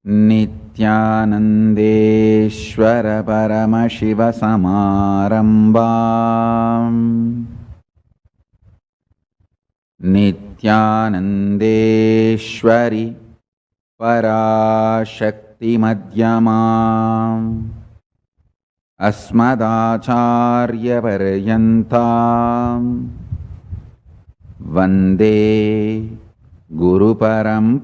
नित्यानन्देश्वर परमशिवसमारम्भाम् नित्यानन्देश्वरि पराशक्तिमध्यमाम् अस्मदाचार्यपर्यन्ताम् वन्दे गुरुपरम्पराम्.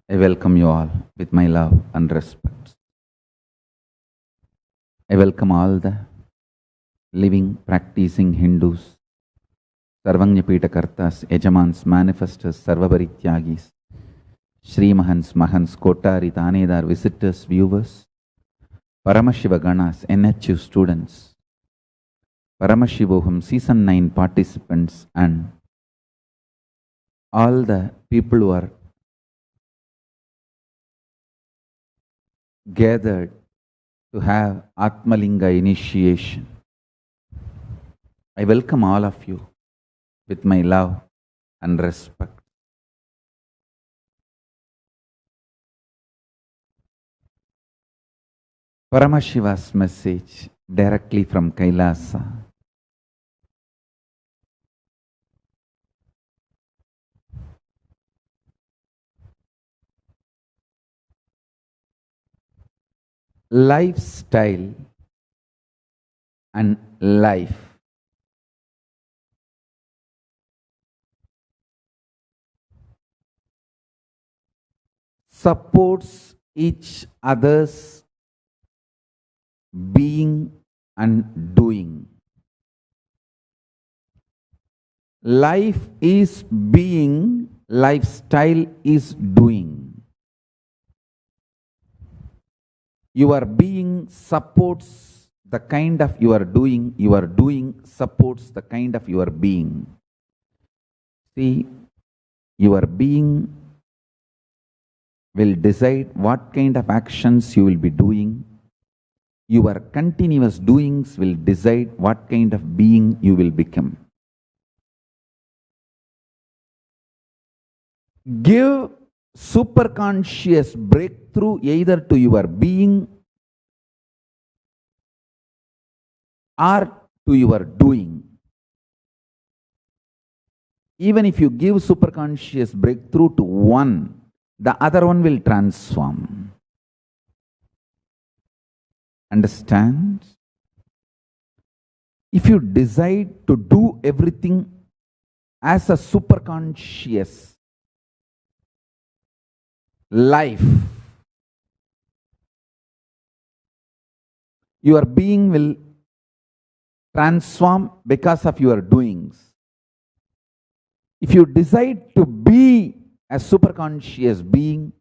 I welcome you all with my love and respect. I welcome all the living, practicing Hindus, Sarvanyapita Kartas, Ejamans, Manifestors, Sarvabarityagis, Shri Mahans, Mahans, Kotari, Tanedar, visitors, viewers, Paramashiva Ganas, NHU students, Paramashivoham Season 9 participants, and all the people who are gathered to have Atmalinga initiation. I welcome all of you with my love and respect. Paramashiva's message directly from Kailasa. Lifestyle and life. Supports each other's being and doing. Life is being, lifestyle is doing. Your being supports the kind of your doing supports the kind of your being. See, your being will decide what kind of actions you will be doing. Your continuous doings will decide what kind of being you will become. Give superconscious breakthrough either to your being or to your doing. Even if you give superconscious breakthrough to one, the other one will transform. Understand? If you decide to do everything as a superconscious life, your being will transform because of your doings. If you decide to be a superconscious being,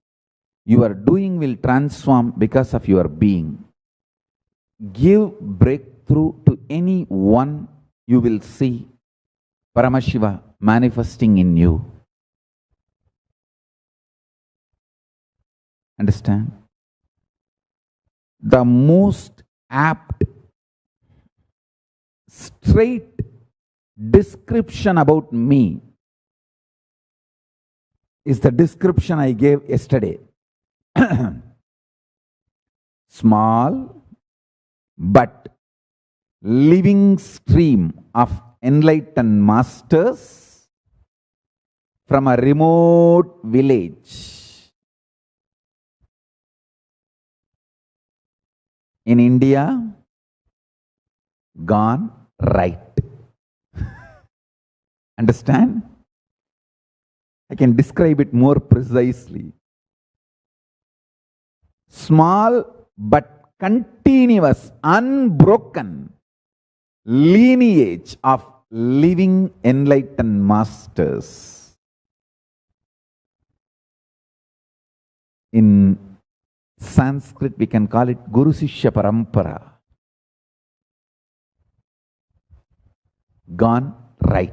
your doing will transform because of your being. Give breakthrough to anyone, you will see Paramashiva manifesting in you. Understand? The most apt, straight description about me is the description I gave yesterday. Small but living stream of enlightened masters from a remote village in India, gone right. Understand? I can describe it more precisely. Small but continuous, unbroken lineage of living enlightened masters. In Sanskrit, we can call it Guru Sishya Parampara. Gone right.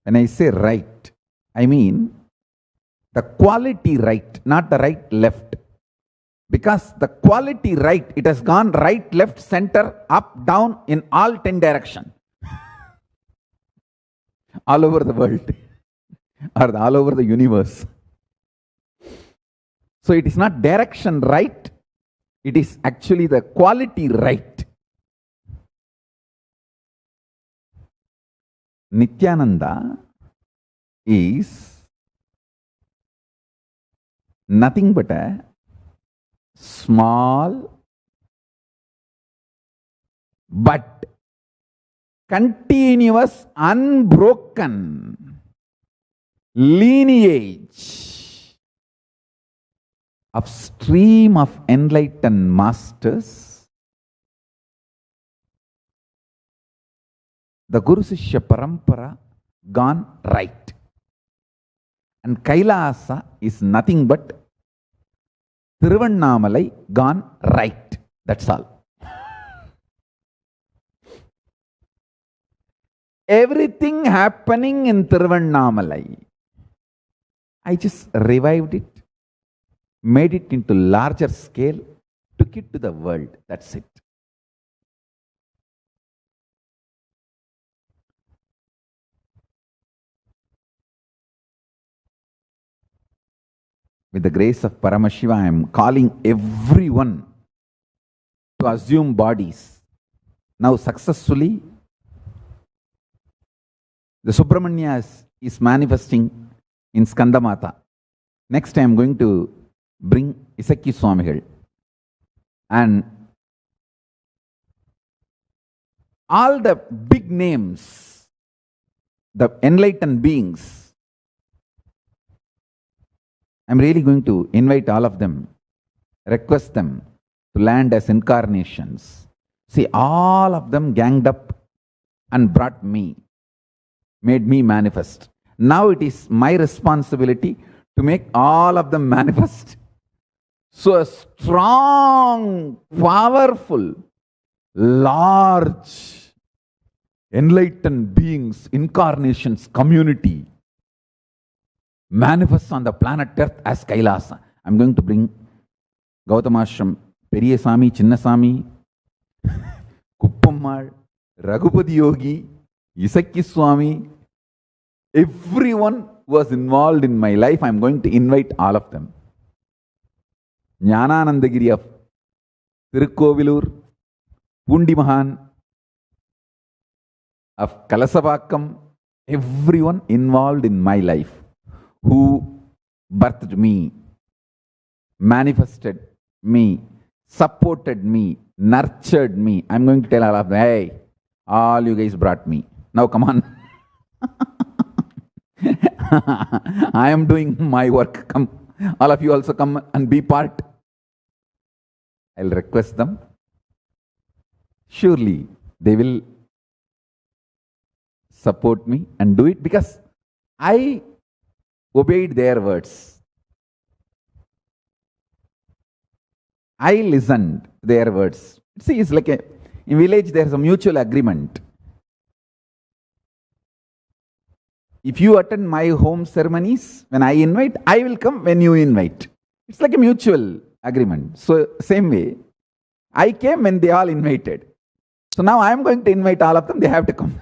When I say right, I mean the quality right, not the right left. Because the quality right, it has gone right, left, center, up, down in all 10 directions. All over the world. Or all over the universe. So it is not direction right, it is actually the quality right. Nityananda is nothing but a small but continuous, unbroken lineage of stream of enlightened masters. The Guru Sishya Parampara gone right. And Kailasa is nothing but Tiruvannamalai gone right. That's all. Everything happening in Tiruvannamalai, I just revived it, made it into larger scale, took it to the world. That's it. With the grace of Paramashiva, I am calling everyone to assume bodies. Now successfully, the Subramanya is manifesting in Skandamata. Next I am going to bring Isakki Swamigal. And all the big names, the enlightened beings, I'm really going to invite all of them, request them to land as incarnations. See, all of them ganged up and brought me, made me manifest. Now it is my responsibility to make all of them manifest. So a strong, powerful, large, enlightened beings, incarnations, community manifests on the planet Earth as Kailasa. I'm going to bring Gautamashram, Periyasami, Chinnasami, Kuppammal, Raghupati Yogi, Isakki Swami, everyone was involved in my life. I'm going to invite all of them. Jnananandagiri of Tirukkovilur, Pundi Mahan of Kalasavakkam, everyone involved in my life who birthed me, manifested me, supported me, nurtured me. I'm going to tell all of them, hey, all you guys brought me. Now come on. I am doing my work. Come, all of you also come and be part. I'll request them. Surely they will support me and do it because I obeyed their words. I listened their words. See, it's like in village there is a mutual agreement. If you attend my home ceremonies, when I invite, I will come when you invite. It's like a mutual agreement. So same way, I came when they all invited. So now I am going to invite all of them, they have to come.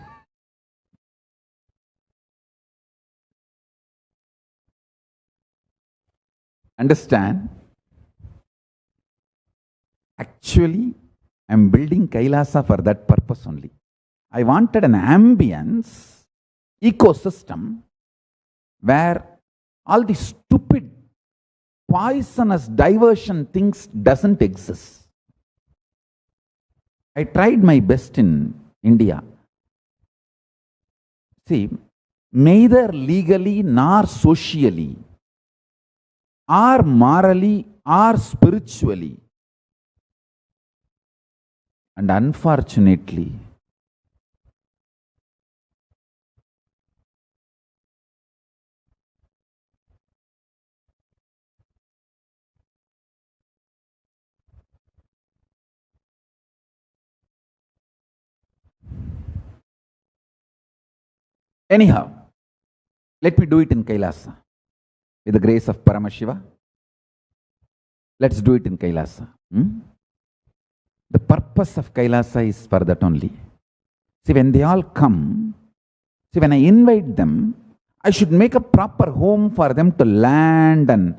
Understand? Actually, I am building Kailasa for that purpose only. I wanted an ambience, ecosystem, where all the stupid, poisonous diversion things doesn't exist. I tried my best in India. See, neither legally nor socially, or morally or spiritually. And unfortunately, anyhow, let me do it in Kailasa. With the grace of Paramashiva, let's do it in Kailasa. The purpose of Kailasa is for that only. See, when they all come, see, when I invite them, I should make a proper home for them to land and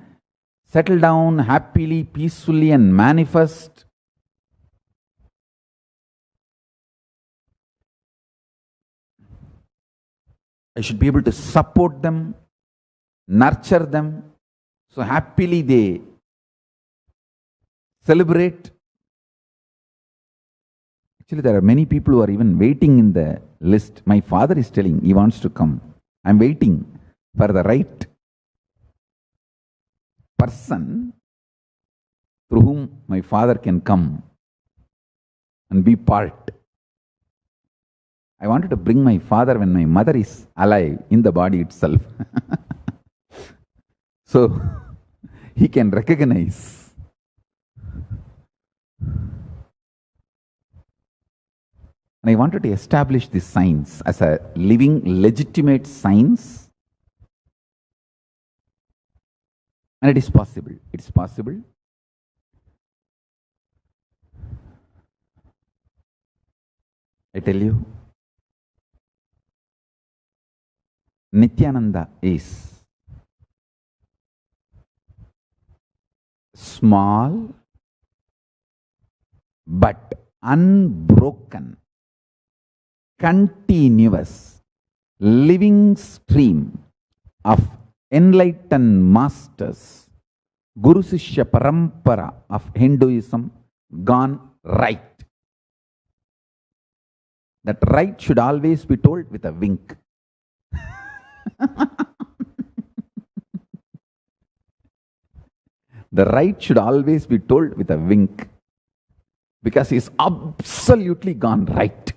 settle down happily, peacefully, and manifest. I should be able to support them, nurture them, so happily they celebrate. Actually, there are many people who are even waiting in the list. My father is telling he wants to come. I'm waiting for the right person through whom my father can come and be part. I wanted to bring my father when my mother is alive in the body itself. So he can recognize. And I wanted to establish this science as a living, legitimate science. And it is possible. It is possible. I tell you, Nityananda is small but unbroken, continuous, living stream of enlightened masters, Guru Sishya Parampara of Hinduism gone right. That right should always be told with a wink. The right should always be told with a wink, because he is absolutely gone right.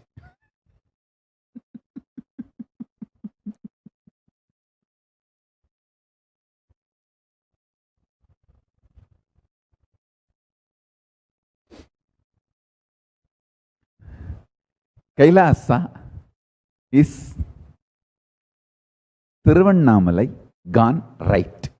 Kailasa is Thiruvannamalai gone right.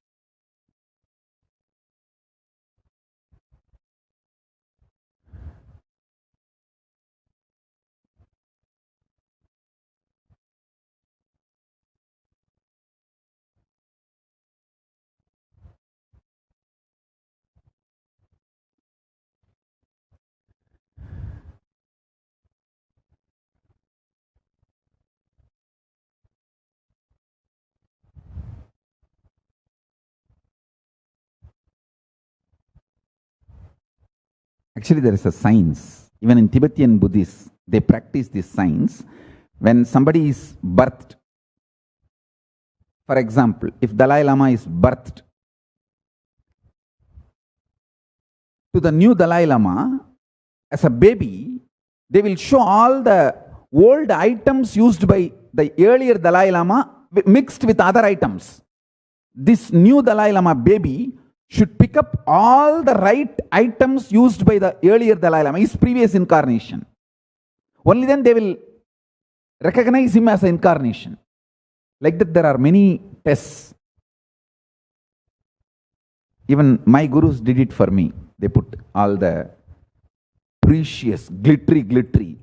Actually, there is a science. Even in Tibetan Buddhists, they practice this science. When somebody is birthed, for example, if Dalai Lama is birthed, to the new Dalai Lama, as a baby, they will show all the old items used by the earlier Dalai Lama mixed with other items. This new Dalai Lama baby should pick up all the right items used by the earlier Dalai Lama, his previous incarnation. Only then they will recognize him as an incarnation. Like that, there are many tests. Even my gurus did it for me. They put all the precious, glittery,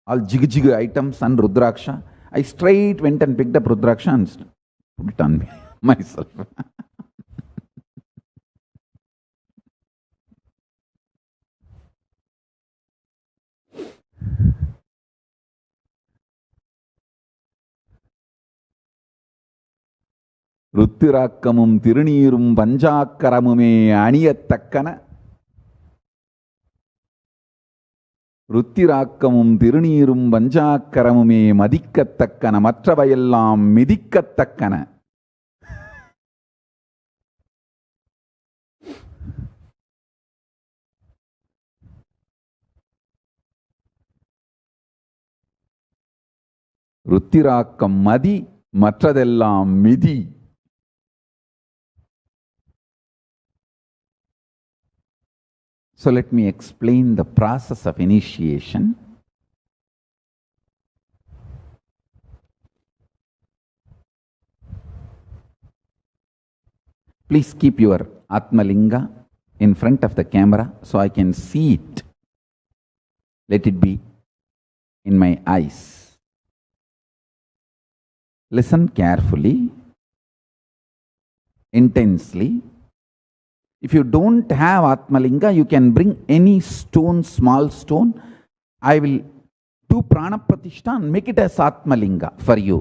all jig items and Rudraksha. I straight went and picked up Rudraksha and put it on me, myself. ருத்திராக்கமும் திருநீரும் பஞ்சாக்கரமுமே அணியத்தக்கன ருத்திராக்கமும் திருநீரும் வஞ்சாக்கரமுமே மதிக்கத்தக்கன, மற்றவையெல்லாம் மிதிக்கத்தக்கன. ருத்திராக்கம் மதி, மற்றதெல்லாம் மிதி. So let me explain the process of initiation. Please keep your Atmalinga in front of the camera so I can see it. Let it be in my eyes. Listen carefully, intensely. If you don't have Atmalinga, you can bring any stone, small stone. I will do Pranapratishtha and make it as Atmalinga for you.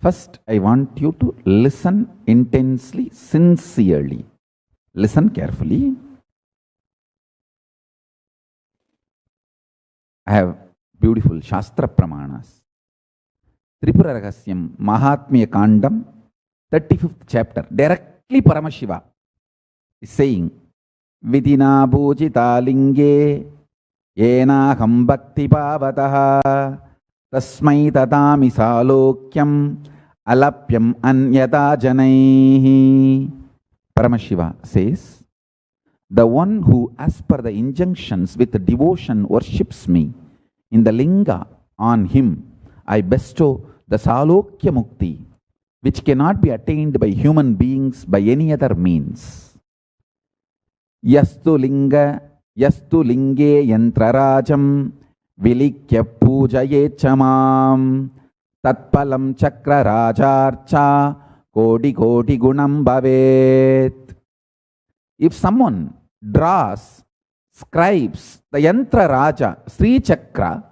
First, I want you to listen intensely, sincerely. Listen carefully. I have beautiful Shastra Pramanas. Tripura Ragasyam, Mahatmya Kandam, 35th chapter, directly Paramashiva is saying, Vidina Bhujita Linge Yena Ham Bhakti Pavataha Tasmai Tatami Salokyam Alapyam Anyata Janaihi. Paramashiva says, the one who as per the injunctions with devotion worships me, in the linga on him I bestow the Salokya Mukti, which cannot be attained by human beings by any other means. Yastu linge yantrarajam vilikya pujaye chamam tatpalam chakra rajarcha kodi kodi gunam bhavet. If someone draws, scribes the yantra raja, Sri Chakra,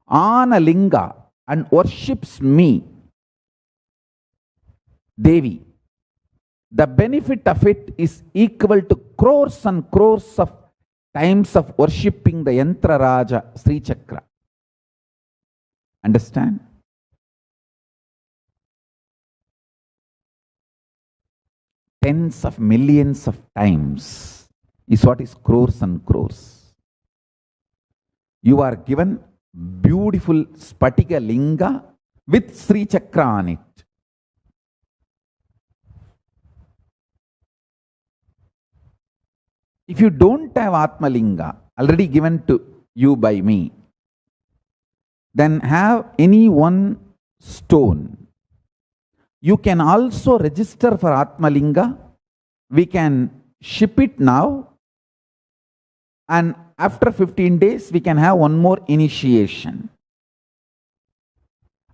on a linga and worships me, Devi, the benefit of it is equal to crores and crores of times of worshipping the Yantra Raja Sri Chakra. Understand? Tens of millions of times is what is crores and crores. You are given beautiful Spatika Linga with Sri Chakra on it. If you don't have Atmalinga already given to you by me, then have any one stone. You can also register for Atmalinga. We can ship it now, and after 15 days we can have one more initiation.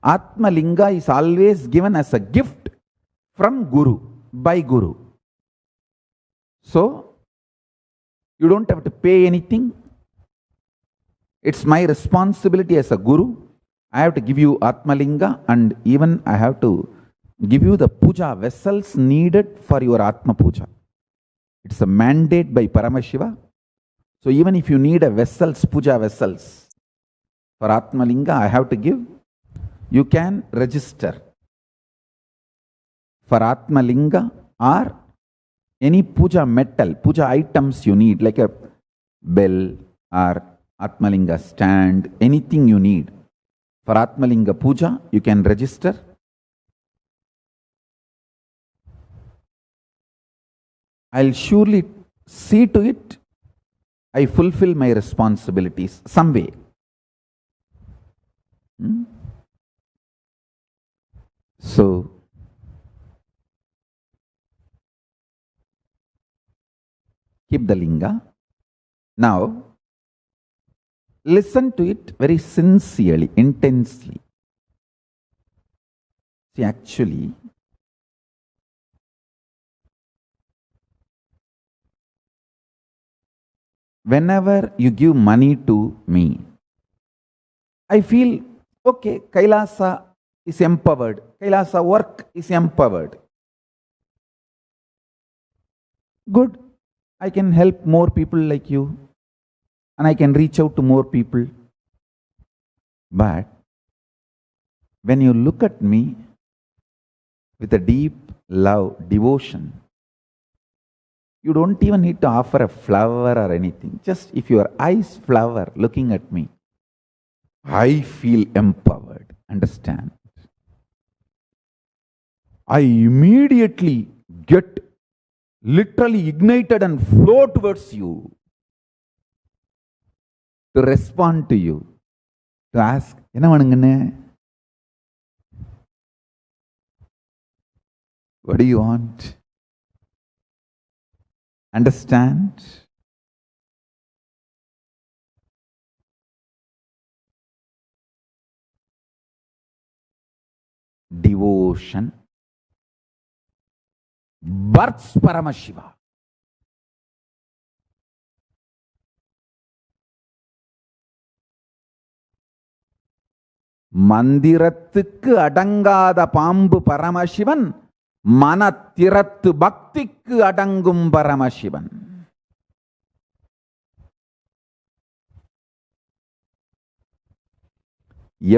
Atmalinga is always given as a gift from Guru, by Guru. So, you don't have to pay anything. It's my responsibility as a Guru. I have to give you Atmalinga, and even I have to give you the puja vessels needed for your Atma puja. It's a mandate by Paramashiva. So even if you need a vessels, puja vessels for Atmalinga, I have to give. You can register for Atmalinga or any puja metal, puja items you need, like a bell or Atmalinga stand, anything you need. For Atmalinga puja, you can register. I'll surely see to it I fulfill my responsibilities some way. So, keep the linga. Now, listen to it very sincerely, intensely. See, actually, whenever you give money to me, I feel, okay, Kailasa is empowered. Kailasa work is empowered. Good. I can help more people like you, and I can reach out to more people. But when you look at me with a deep love, devotion, you don't even need to offer a flower or anything. Just if your eyes flower looking at me, I feel empowered. Understand? I immediately get literally ignited and flow towards you to respond to you, to ask, என்ன வேணுங்கன்னு? What do you want? Understand? Devotion births Paramashiva. மந்திரத்துக்கு அடங்காத பாம்பு பரமசிவன், மனத்திறத்து பக்திக்கு அடங்கும் Paramasivan.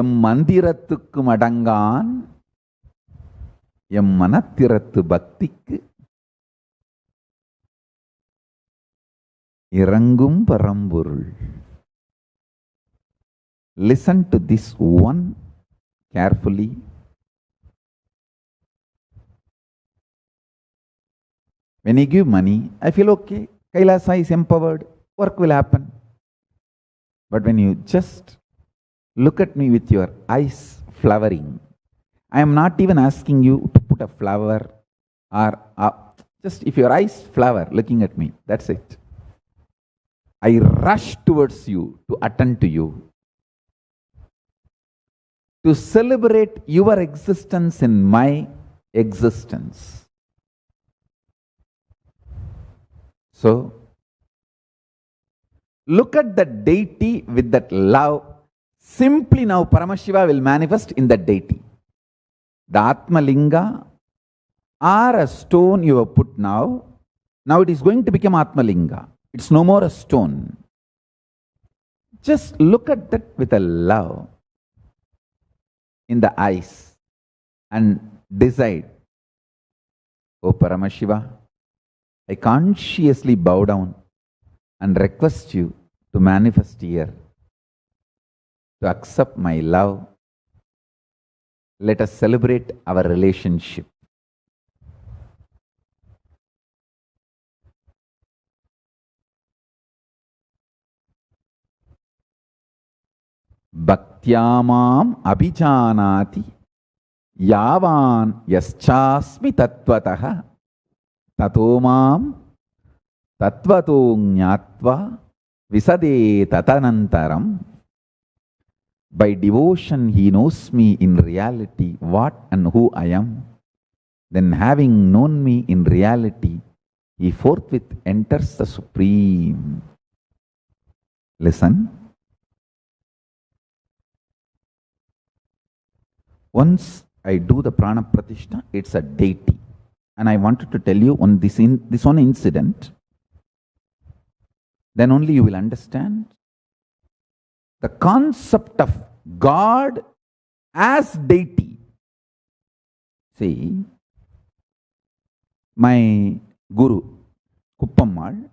M மந்திரத்துக்கும் அடங்கான், M மனத்திறத்து பக்திக்கு இறங்கும் பரம்பொருள். Listen to this one carefully. When you give money, I feel okay. Kailasa is empowered. Work will happen. But when you just look at me with your eyes flowering, I am not even asking you to put a flower or just if your eyes flower looking at me, that's it. I rush towards you to attend to you, to celebrate your existence in my existence. So, look at the deity with that love. Simply now Paramashiva will manifest in that deity. The Atmalinga or a stone you have put now it is going to become Atmalinga. It's no more a stone. Just look at that with a love in the eyes and decide, oh Paramashiva, I consciously bow down and request you to manifest here, to accept my love. Let us celebrate our relationship. Bhaktyamam abhijanati yavan yaschasmi tattvataha tatomam tattvato jnatva visade tatanantaram. By devotion he knows me in reality, what and who I am. Then having known me in reality, he forthwith enters the Supreme. Listen. Once I do the Prana Pratishta, it's a deity. And I wanted to tell you on this one incident. Then only you will understand the concept of God as deity. See, my Guru, Kuppammal,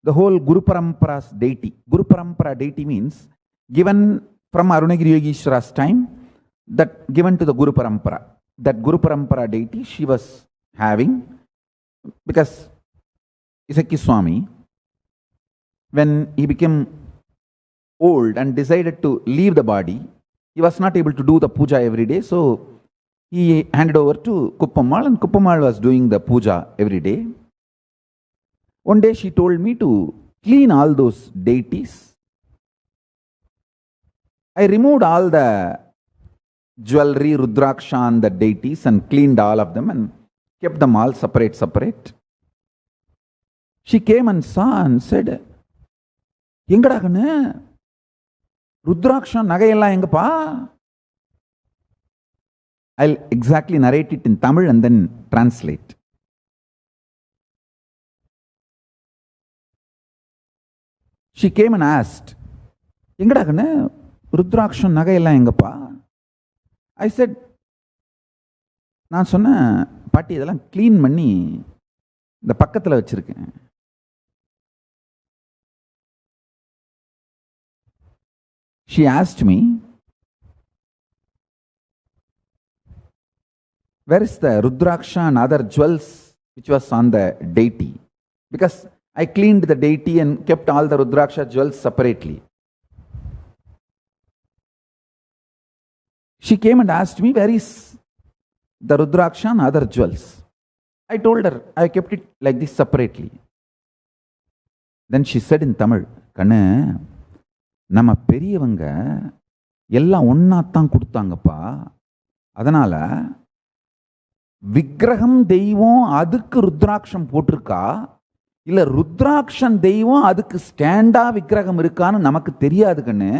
the whole Guru Parampara's deity. Guru Parampara deity means given from Arunagiri Yogeshwara's time, that given to the Guru Parampara. That Guru Parampara deity she was having, because Isaki Swami, when he became old and decided to leave the body, he was not able to do the puja every day, so he handed over to Kuppammal, and Kuppammal was doing the puja every day. One day she told me to clean all those deities. I removed all the jewelry, Rudraksha and the deities and cleaned all of them and kept them all separate. She came and saw and said, எங்கடா கண்ணு ருத்ராட்சம் நகையெல்லாம் எங்கப்பா? I'll exactly narrate it in Tamil and then translate. She came and asked, எங்கடா கண்ணு ருத்ராட்சம் நகையெல்லாம் எங்கப்பா? I said, நான் சொன்னேன், பாட்டி இதெல்லாம் க்ளீன் பண்ணி இந்த பக்கத்தில் வச்சிருக்கேன். She asked me, where is the Rudraksha and other jewels which was on the deity? Because I cleaned the deity and kept all the Rudraksha jewels separately. She came and asked me, where is the Rudraksha and other jewels? I told her, I kept it like this separately. Then she said in Tamil, கண்ணு நம்ம பெரியவங்க எல்லாம் ஒன்னாத்தான் கொடுத்தாங்கப்பா, அதனால விக்கிரகம் தெய்வம் அதுக்கு ருத்ராட்சம் போட்டிருக்கா, இல்ல ருத்ராட்சம் தெய்வம் அதுக்கு ஸ்டாண்டா விக்கிரகம் இருக்கான்னு நமக்கு தெரியாது கண்ணு.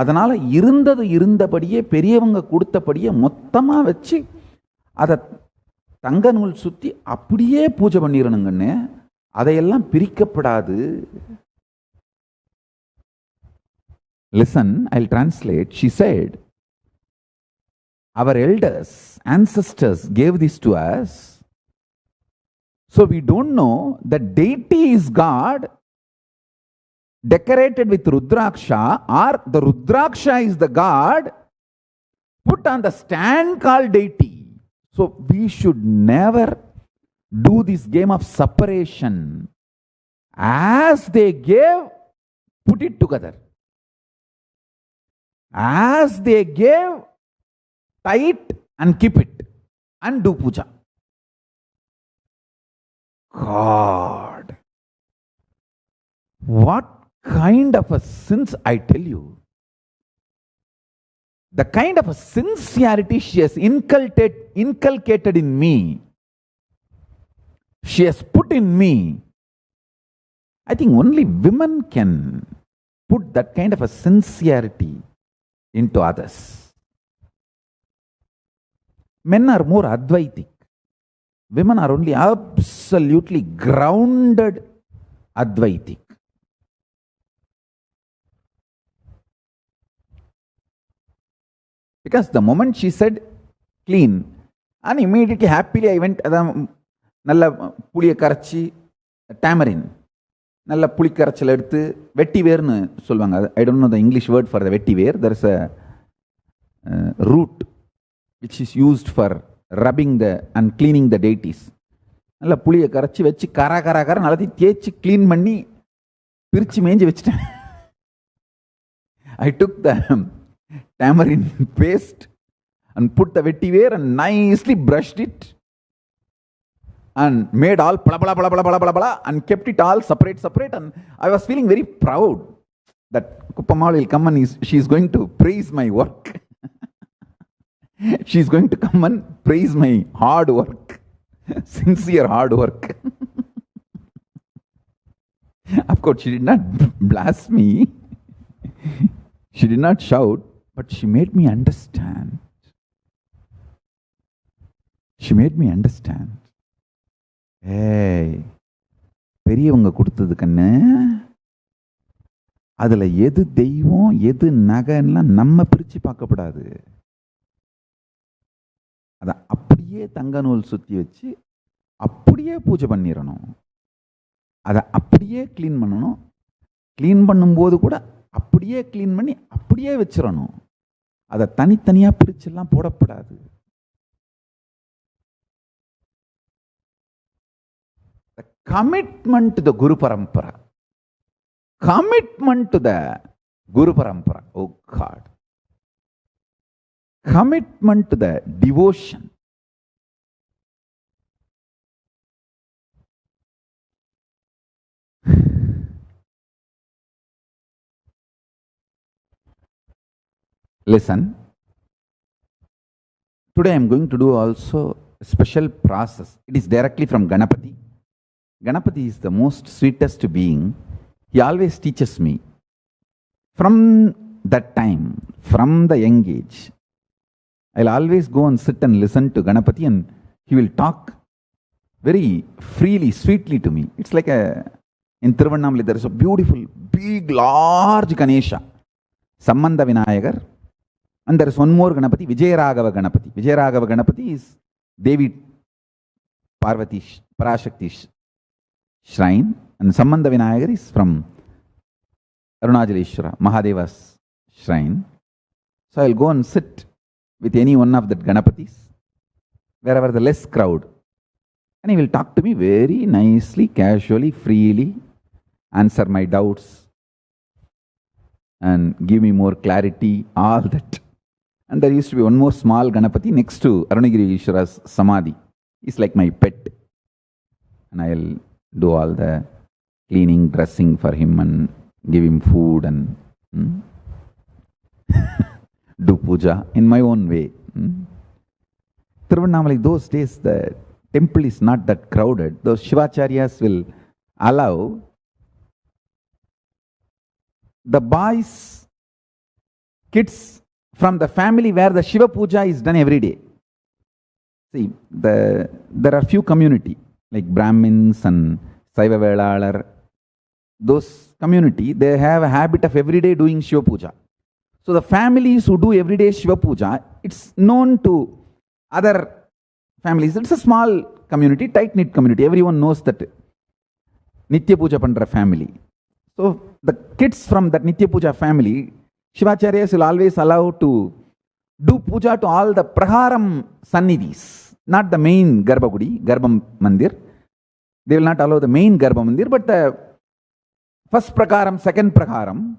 அதனால இருந்தது இருந்தபடியே பெரியவங்க கொடுத்தபடியே மொத்தமா வச்சு அதை தங்க நூல் சுத்தி அப்படியே பூஜை பண்ணிடணுங்கன்னு, அதையெல்லாம் பிரிக்கப்படாது. Listen, I'll translate. She said, our elders, ancestors gave this to us. So we don't know that deity is God decorated with Rudraksha, or the Rudraksha is the God put on the stand called deity. So we should never do this game of separation. As they gave, put it together. As they gave, tie it and keep it and do puja. God, what kind of a sins, I tell you. The kind of a sincerity she has inculcated in me, she has put in me. I think only women can put that kind of a sincerity into others. Men are more Advaitic. Women are only absolutely grounded Advaitic. Because the moment she said clean, and immediately happily I went, நல்ல புளியை கரைச்சி tamarind, நல்ல புளி கரைச்சல் எடுத்து வெட்டி வேர்னு சொல்லுவாங்க. I don't know the English word for the வெட்டி வேர். There is a root which is used for rubbing the and cleaning the deities. நல்ல புளியை கரைச்சி வச்சு கர நல்லதையும் தேய்ச்சி க்ளீன் பண்ணி பிரித்து மேய்ஞ்சி வச்சுட்டேன். I took the tamarind paste and put the vetiver and nicely brushed it and made all blah blah blah blah blah blah and kept it all separate, and I was feeling very proud that Kuppammal will come and she is going to praise my work. She is going to come and praise my hard work, sincere hard work. Of course, she did not blast me. She did not shout, but she made me understand. She made me understand. ஏய், பெரியவங்க கொடுத்தது கண்ணு, அதுல எது தெய்வம் எது நகைலாம் நம்ம பிரிச்சு பார்க்கப்படாது. அதை அப்படியே தங்க நூல் சுத்தி வச்சு அப்படியே பூஜை பண்ணிடணும். அதை அப்படியே கிளீன் பண்ணணும். கிளீன் பண்ணும்போது கூட அப்படியே கிளீன் பண்ணி அப்படியே வச்சிடணும். அதை தனித்தனியா பிரிச்செல்லாம் போடப்படாது. Commitment to the Guru Parampara. Commitment to the Guru Parampara. Oh God. Commitment to the devotion. Listen. Today I am going to do also a special process. It is directly from Ganapati. Ganapati is the most sweetest being. He always teaches me. From that time, from the young age, I'll always go and sit and listen to Ganapati, and he will talk very freely, sweetly to me. It's like In Tiruvannamalai, there is a beautiful, big, large Ganesha, Sambandha Vinayagar, and there is one more Ganapati, Vijayaraghava Ganapati. Vijayaraghava Ganapati is Devi Parvati Parashakti shrine, and Sambandha Vinayagar is from Arunachaleshwara, Mahadeva's shrine. So I'll go and sit with any one of the Ganapatis, wherever the less crowd. And he will talk to me very nicely, casually, freely, answer my doubts, and give me more clarity, all that. And there used to be one more small Ganapati next to Arunagiri Ishwara's Samadhi. He's like my pet. And I'll do all the cleaning, dressing for him, and give him food, and do puja in my own way. Tiruvannamalai, those days, the temple is not that crowded. Those Shivacharyas will allow the boys, kids from the family where the Shiva Puja is done every day. See, there are few community like Brahmins and Saiva Velalar. Those community, they have a habit of every day doing Shiva Puja. So the families who do everyday Shiva Puja, it's known to other families. It's a small community, tight-knit community. Everyone knows that Nitya Puja Pandra family. So the kids from that Nitya Puja family, Shivacharyas will always allow to do puja to all the Praharam Sannidhis, not the main Garbhagudi, Garbha Mandir. They will not allow the main Garbha Mandir, but the first Prakaram, second Prakaram,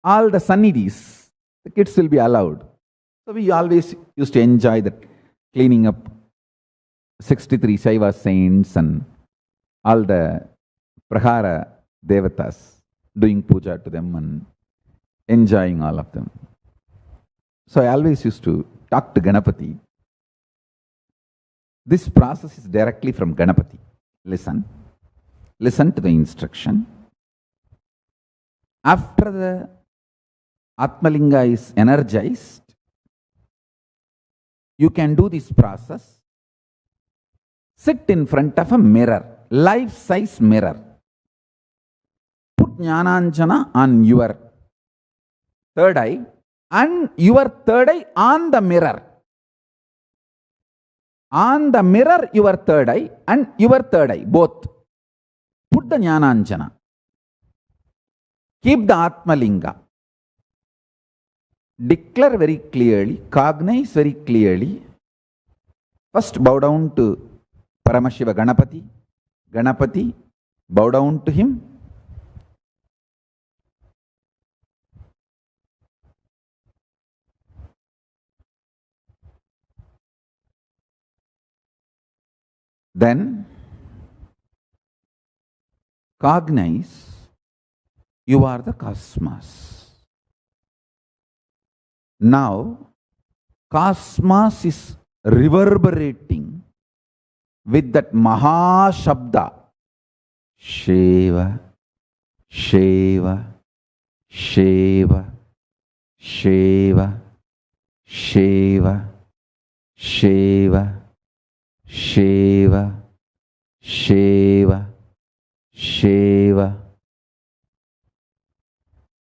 all the Sannidhis, the kids will be allowed. So we always used to enjoy that, cleaning up 63 Shaiva saints and all the Prahara Devatas, doing puja to them and enjoying all of them. So I always used to talk to Ganapati. This process is directly from Ganapati. Listen to the instruction. After the Atmalinga is energized, you can do this process. Sit in front of a mirror, life-size mirror. Put Jnananjana on your third eye and your third eye on the mirror. On the mirror, your third eye and your third eye, both. Put the Jnananjana. Keep the Atmalinga. Declare very clearly, cognize very clearly. First, bow down to Paramashiva Ganapati. Ganapati, bow down to him. Then, cognize you are the cosmos. Now, cosmos is reverberating with that Mahashabda. Shiva, Shiva, Shiva, Shiva, Shiva, Shiva, Shiva, Shiva, Shiva.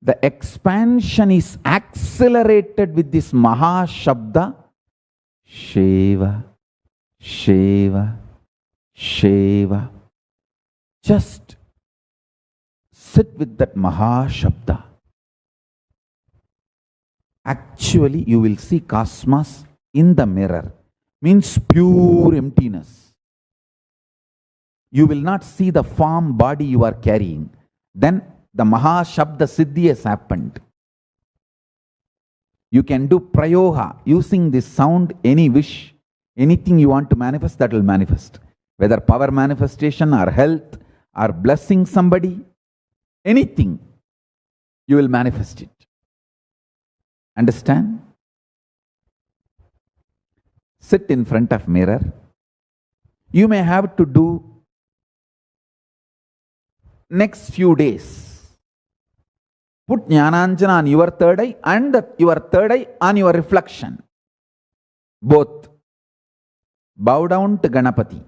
The expansion is accelerated with this Mahashabda. Shiva, Shiva, Shiva. Just sit with that Mahashabda. Actually, you will see cosmos in the mirror. Means pure emptiness. You will not see the form body you are carrying. Then the Mahashabda Siddhi has happened. You can do prayoga using this sound, any wish, anything you want to manifest, that will manifest. Whether power manifestation or health or blessing somebody, anything, you will manifest it. Understand? Sit in front of mirror. You may have to do next few days. Put Jnananjana on your third eye and your third eye on your reflection. Both. Bow down to Ganapati.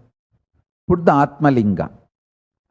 Put the Atmalinga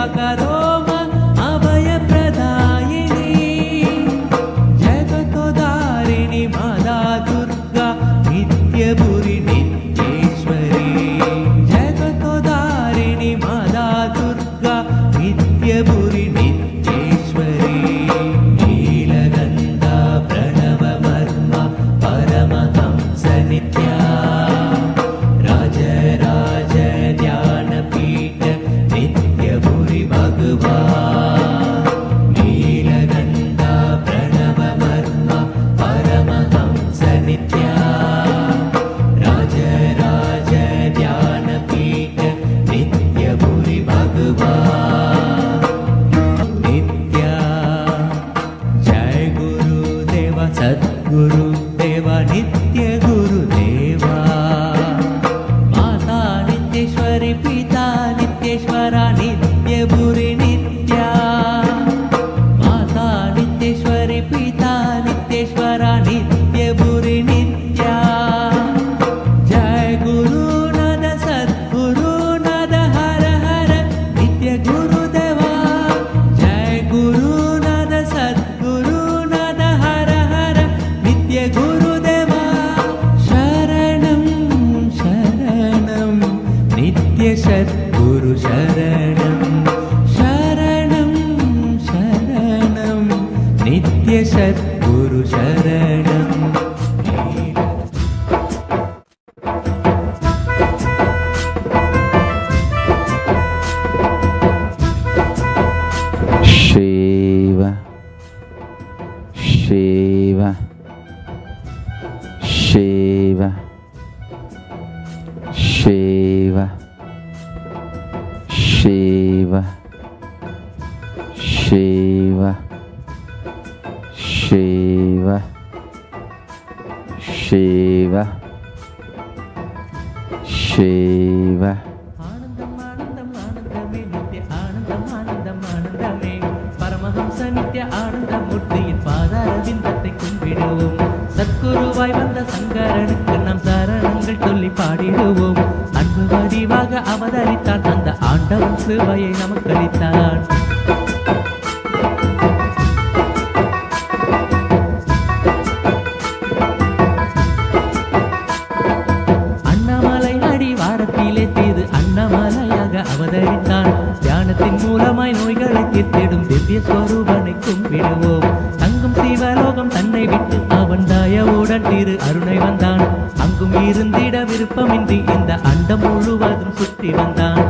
सेवा करो माँ अभय प्रदायिनी जगतोदारिणी माता दुर्गा नित्यपुरी नित्येश्वरी जगतोदारिणी माता Durga नित्यपुरी नित्येश्वरी नीलगंधा Pranav worm Paramhans नित्या राज ध्यानपीठ नित्यपुरी भगवान् नीलगंधा Pranav worm Paramhans नित्या राज ध्यानपीठ नित्यपुरी भगवान् नित्या जय गुरुदेवा सद्गुरुदेवा नित्य गुरुदेवा माता नित्येश्वरी पिता नित्येश्वरा नित्यपुरी नित्या माता नित्येश्वरी पिता नित्येश्वरा नित्यपुरी नित्या जय गुरुनाथ सद्गुरुनाथ हर हर नित्य गुरुदेवा जय गुरुनाथ सद्गुरुनाथ हर हर नित्य गुरुदेवा शरणं शरणं नित्य सद्गुरु शरणं शरणं शरणं नित्य सद्गुरु शरणं Shiva, Shiva, Shiva, Shiva, Shiva, Shiva, Shiva, Shiva, Shiva. आनंदम आनंदम आनंदमे नित्य आनंदम आनंदम आनंदमे परमहंस नित्य आनंद मूर्तिயின் பாதாரவிந்தத்தை கும்பிடுவோம் சத்குருவாய் வந்த சங்கரனுக்கு நாம் சரணங்கள் சொல்லி பாடிடுவோம் அன்பு வடிவாக அவதரித்தான் அந்த ஆண்டவன் சிறுவையை நமக்கு அளித்தான் அண்ணாமலை அடிவாரத்திலே தீது அண்ணாமலையாக அவதரித்தான் தியானத்தின் மூலமாய் நோய்களை தீர்த்திடும் திவ்ய ஸ்வரூபனை கும்பிடுவோம் தங்கும் சிவலோகம் தன்னை விட்டு அவன் தயவுடன் திரு அருணை வந்தான் அங்கும் இருந்திட விருப்பமின்றி இந்த அண்டம் முழுவதும் சுற்றி வந்தான்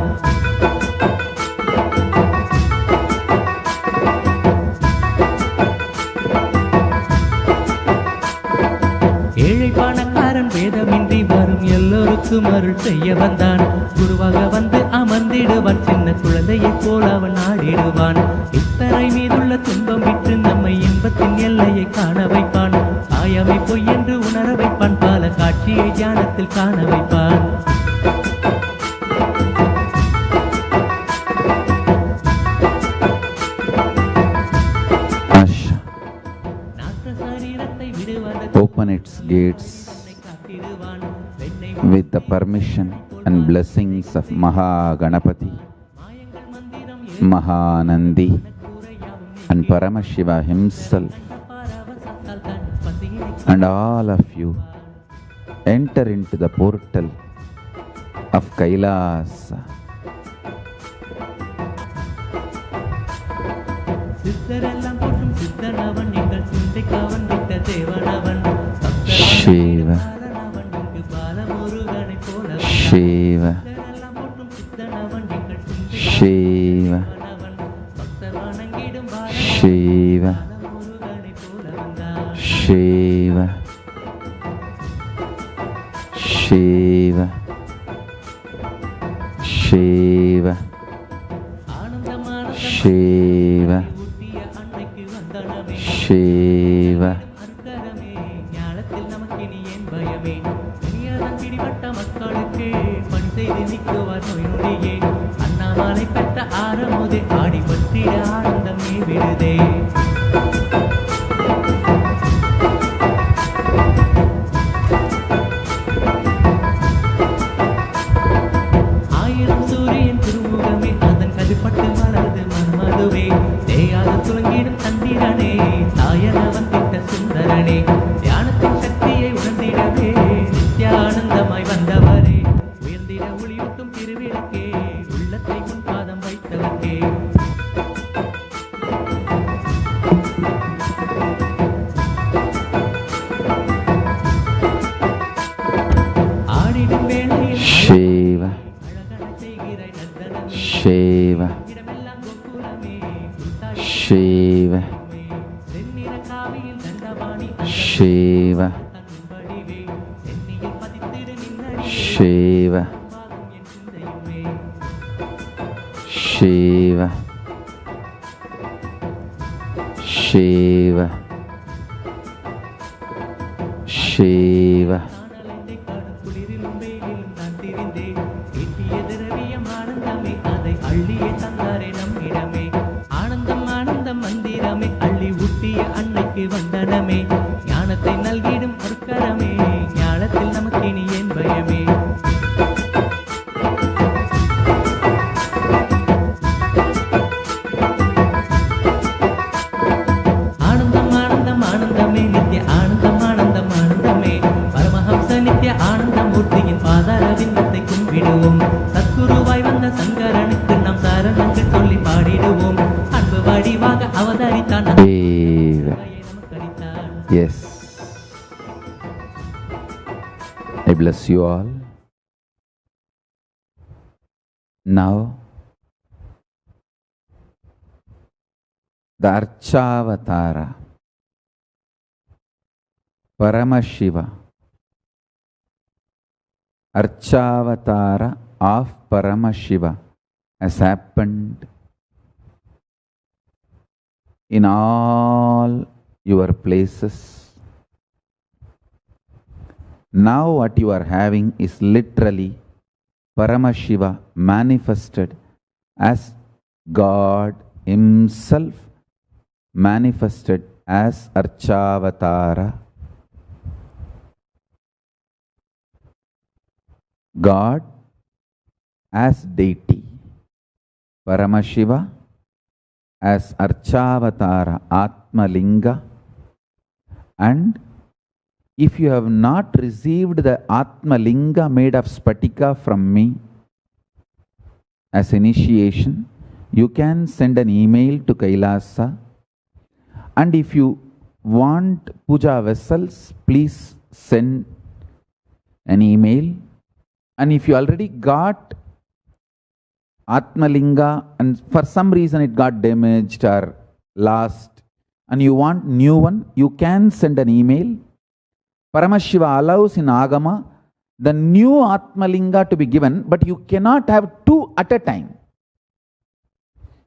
ஏழை பணக்காரன் வேதமின்றி வரும் எல்லோருக்கும் அருள் செய்ய வந்தான் குருவாக வந்து அமர்ந்திடுவான் சின்ன குழந்தையைப் போல அவன் ஆடிடுவான் இத்தரை மீதுள்ள துன்பம் விட்டு நம்மை இன்பத்தின் எல்லையை காண வைப்பான் காயமை பொய் என்று உணர வைப்பான் பல காட்சியை தியானத்தில் காண வைப்பான் Asha, நாற்ற சரீரத்தை விடுவதற்கு open its gates காத்திடுவான் பெண்ணை with the permission and blessings of Mahaganapati, மாயங்கள் மந்திரம் Mahanandi, கூரையாவும் and Paramashiva himself, பரவசத்தால் than பசியினை and all of you enter into the portal of Kailasa. சித்தரெல்லாம் போற்றும் சித்தனவன் எங்கள் சிந்தைக்கவன் விட்ட தேவனவன் Shiva, பக்தனவன் இங்கு பாலமுருகனை போல Shiva, சித்தரெல்லாம் போற்றும் சித்தனவன் எங்கள் Shiva, சிந்தைக்கவன் பக்தர் வணங்கிடும் Shiva, பாலமுருகனை போல வந்தான் Shiva, Shiva, Shiva, ஆனந்தம் ஆனந்தம் Shiva, ஊட்டிய அன்னைக்கு வந்தனமே Shiva, அருக்கரமே ஞானத்தில் நமக்கினி ஏன் பயமே இனியதன் பிடிபட்ட மக்களுக்கு பணி செய்து நிற்குவார் நோய் நொடியே அண்ணாமலை பெற்ற ஆரமுதே ஆடி பற்றிட ஆனந்தமே விடுதே ஆயிரம் சூரியன் திருமுகமே அதன் கதிப்பட்டு மலர் வருது மன்மதுவே தேயாது துளங்கிடும் சந்திரனே தாயன வந்திட்ட சுந்தரனே தியானத்தின் சக்தியை உணர்ந்திடவே நித்யானந்தமாய் வந்தவரே உயர்ந்திட ஒளியூட்டும் திருவிளக்கே உள்ளத்தை முன் பாதம் வைத்தவர்க்கே ஆடிடும் வேளையில் Shiva, அழகன செய்கிறாய் நந்தனமே Shiva, இடமெல்லாம் கோகுலமே குத்தாய் Shiva, செந்நிற காவியில் தண்டபாணி Shiva, தன்படிவே சென்னியில் பதித்திடு நின்னடியே Shiva, பாகும் என் சிந்தையுமே Shiva, Shiva, Shiva, தானலைந்தை காடும் குளிரிலும் வெயிலிலும் தான் திரிந்தேன் ஈட்டிய திரவியம் ஆனந்தமே அதை அள்ளியே தந்தாரே நம்மிடமே ஆனந்தம் ஆனந்தம் மந்திரமே அள்ளி ஊட்டிய அன்னைக்கு வந்தனமே ஞானத்தை நல்கிடும் பொற்கரமே ஞானத்தில் நமக்கினி ஏன் பயமே ஆனந்தம் ஆனந்தம் ஆனந்தமே நித்ய ஆனந்தம் ஆனந்தம் ஆனந்தமே பரமஹம்ச நித்ய ஆனந்தமூர்த்தியின் பாதார விந்தத்தை கும்பிடுவோம் சத்குருவாய் வந்த சங்கரனுக்கு நாம் சாரணங்கள் சொல்லி பாடிடுவோம் அன்பு வடிவாக அவதரித்தான் Shiva. நமக்கு அளித்தான் Yes. I bless you all. Now, the Archavatara, Paramashiva, Archavatara of Paramashiva has happened in all your places. Now what you are having is literally Paramashiva manifested as God Himself manifested as Archavatara. God as deity, Paramashiva as Archavatara, Atmalinga. And if you have not received the Atmalinga made of Spatika from me as initiation, you can send an email to Kailasa. And if you want puja vessels, please send an email. And if you already got Atmalinga and for some reason it got damaged or lost and you want new one, you can send an email. Paramashiva allows in Agama the new Atmalinga to be given, but you cannot have two at a time.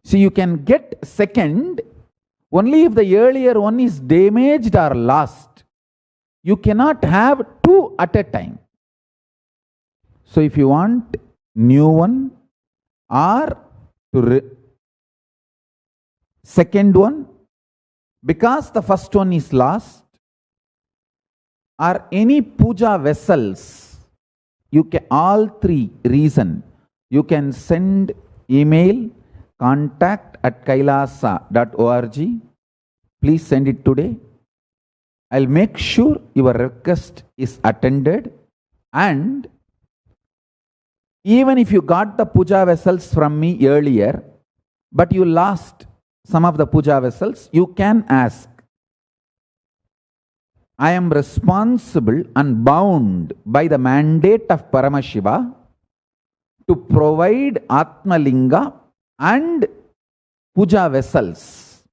So you can get second only if the earlier one is damaged or lost. You cannot have two at a time. So if you want new one or to second one, because the first one is lost, or any puja vessels, you can, all three reason, you can send email contact@kailasa.org. Please send it today. I'll make sure your request is attended. And even if you got the puja vessels from me earlier, but you lost some of the puja vessels, you can ask. I am responsible and bound by the mandate of Paramashiva to provide Atmalinga and puja vessels.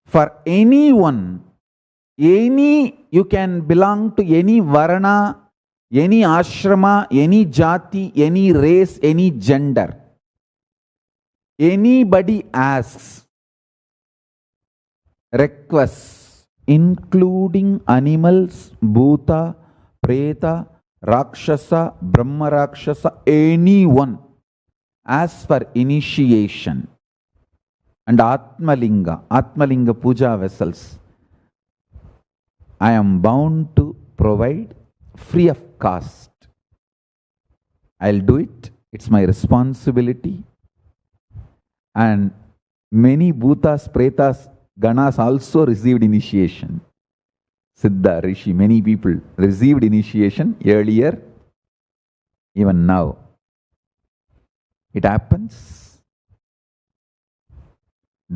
For anyone, you can belong to any varna, any ashrama, any jati, any race, any gender. Anybody asks, requests, including animals, bhuta, preta, rakshasa, brahma rakshasa, anyone, asks for initiation. And Atmalinga puja vessels, I am bound to provide free of cost. I'll do it. It's my responsibility. And many bhutas, pretas, ganas also received initiation. Siddha, Rishi, many people received initiation earlier, even now. It happens.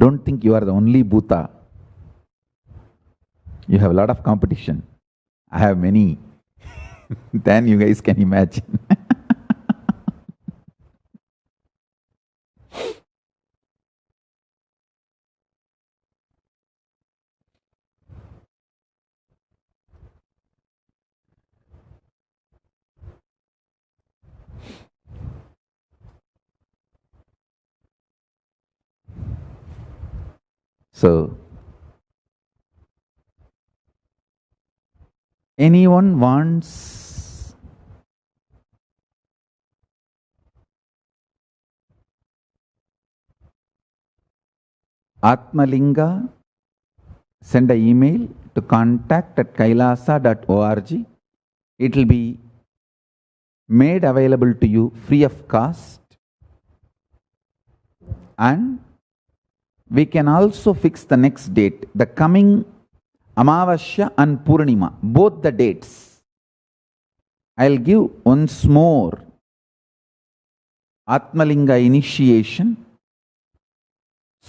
Don't think you are the only bhuta. You have a lot of competition. I have many. Then you guys can imagine. So, anyone wants Atmalinga, send an email to contact@kailasa.org. It will be made available to you free of cost. And we can also fix the next date, the coming Amavasya and Purnima, both the dates. I'll give once more Atmalinga initiation.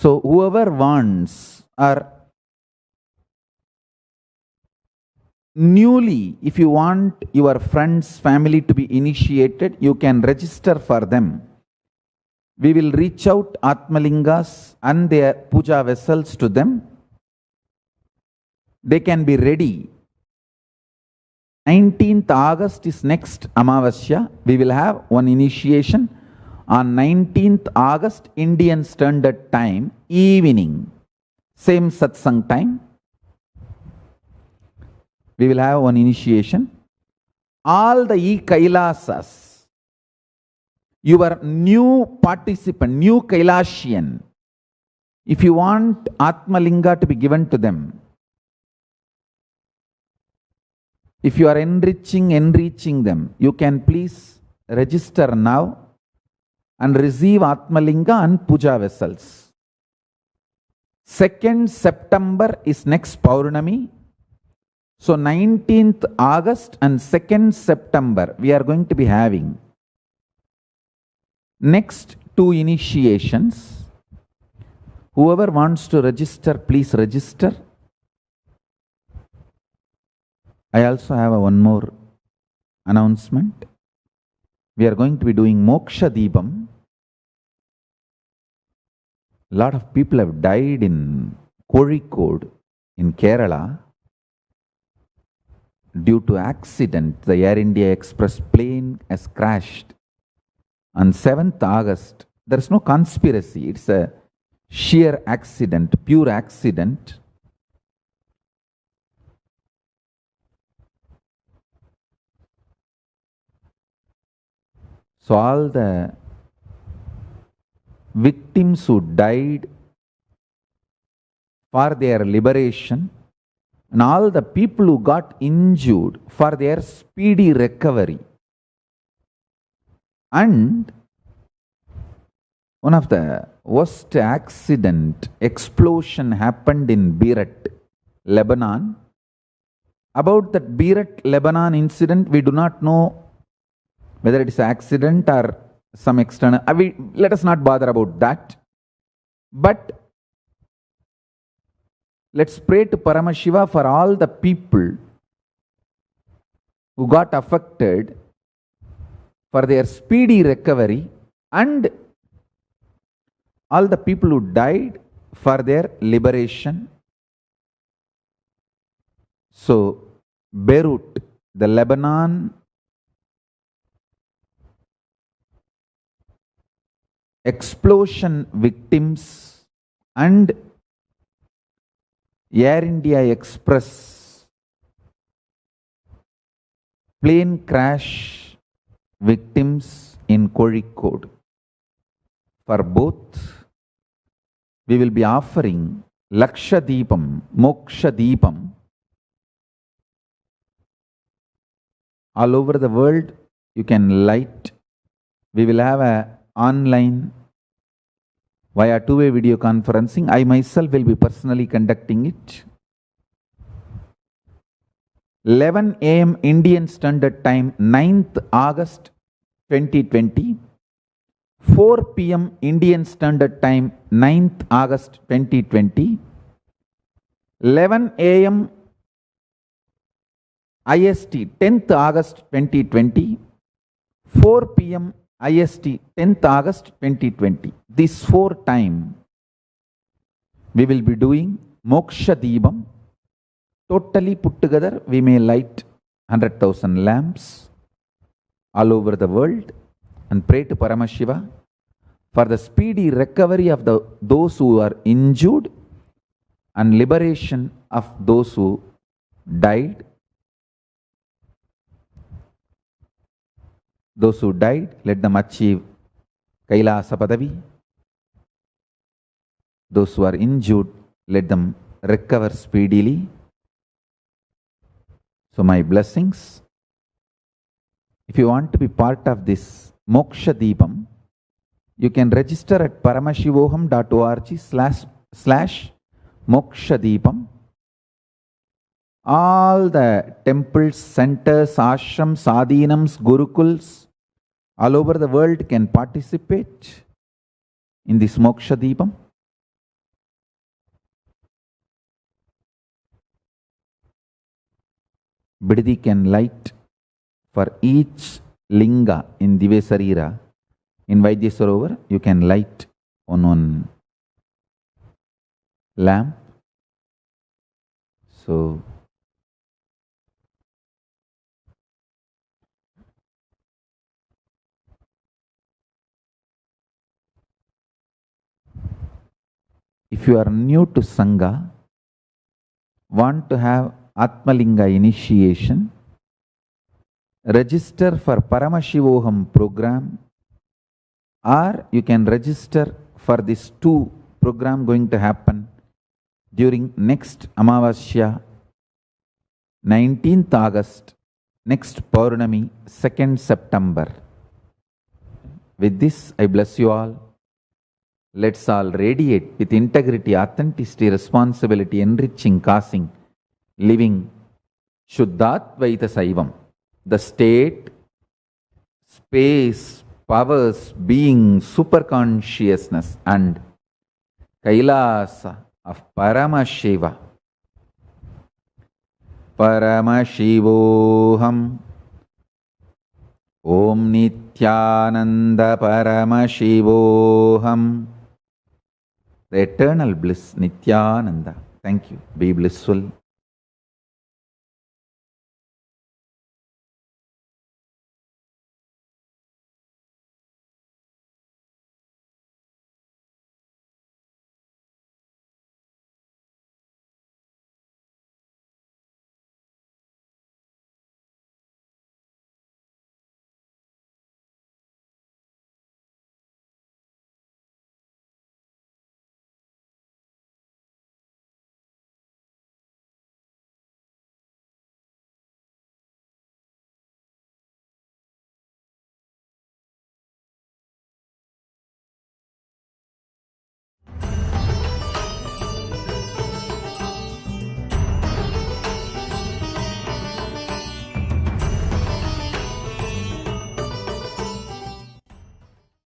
So whoever wants, or newly, if you want your friends, family to be initiated, you can register for them. We will reach out Atmalingas and their puja vessels to them. They can be ready. 19th August is next Amavasya. We will have one initiation on 19th August, Indian Standard Time, evening. Same satsang time. We will have one initiation. All the e-Kailasas, your new participant, new Kailashian, if you want Atmalinga to be given to them, if you are enriching them, you can please register now and receive Atmalinga and puja vessels. 2nd September is next Paurnami. So 19th August and 2nd September, we are going to be having next 2 initiations. Whoever wants to register, please register. I also have one more announcement. We are going to be doing Moksha Deepam. A lot of people have died in Kozhikode in Kerala due to accident. The Air India Express plane has crashed. On 7th August, there is no conspiracy. It's a sheer accident, pure accident. So all the victims who died for their liberation and all the people who got injured for their speedy recovery. And one of the worst accident, explosion happened in Beirut, Lebanon. About that Beirut, Lebanon incident, we do not know whether it is an accident or some external. Let us not bother about that. But let's pray to Paramashiva for all the people who got affected, for their speedy recovery, and all the people who died for their liberation. So, Beirut, the Lebanon explosion victims and Air India Express plane crash victims in Kozhikode. For both, we will be offering Laksha Deepam, Moksha Deepam, all over the world. You can light. We will have a online via two-way video conferencing. I myself will be personally conducting it. 11 a.m. Indian Standard Time, 9th August 2020. 4 p.m. Indian Standard Time, 9th August 2020. 11 a.m. IST, 10th August 2020. 4 p.m. IST, 10th August 2020. This 4 time we will be doing Moksha Deepam. Totally put together, we may light 100,000 lamps all over the world and pray to Paramashiva for the speedy recovery of those who are injured and liberation of those who died. Those who died, let them achieve Kailasa Padavi. Those who are injured, let them recover speedily. So my blessings. If you want to be part of this Moksha Deepam, you can register at paramashivoham.org/Moksha Deepam. All the temples, centers, ashrams, sadhinams, gurukuls all over the world can participate in this Moksha Deepam. Bidadi can light for each linga in Divya Sarira. In Vaidya Sarovar, you can light on one lamp. So, if you are new to Sangha, want to have Atmalinga initiation, register for Paramashivoham program, or you can register for this 2 program going to happen during next Amavasya, 19th August, next Paurnami, 2nd September. With this, I bless you all. Let's all radiate with integrity, authenticity, responsibility, enriching, causing, living Shuddhatvaita Saivam. The state, space, powers, being, superconsciousness and Kailasa of Paramashiva. Paramashivoham. Om Nityananda Paramashivoham. The eternal bliss, Nityananda. Thank you. Be blissful.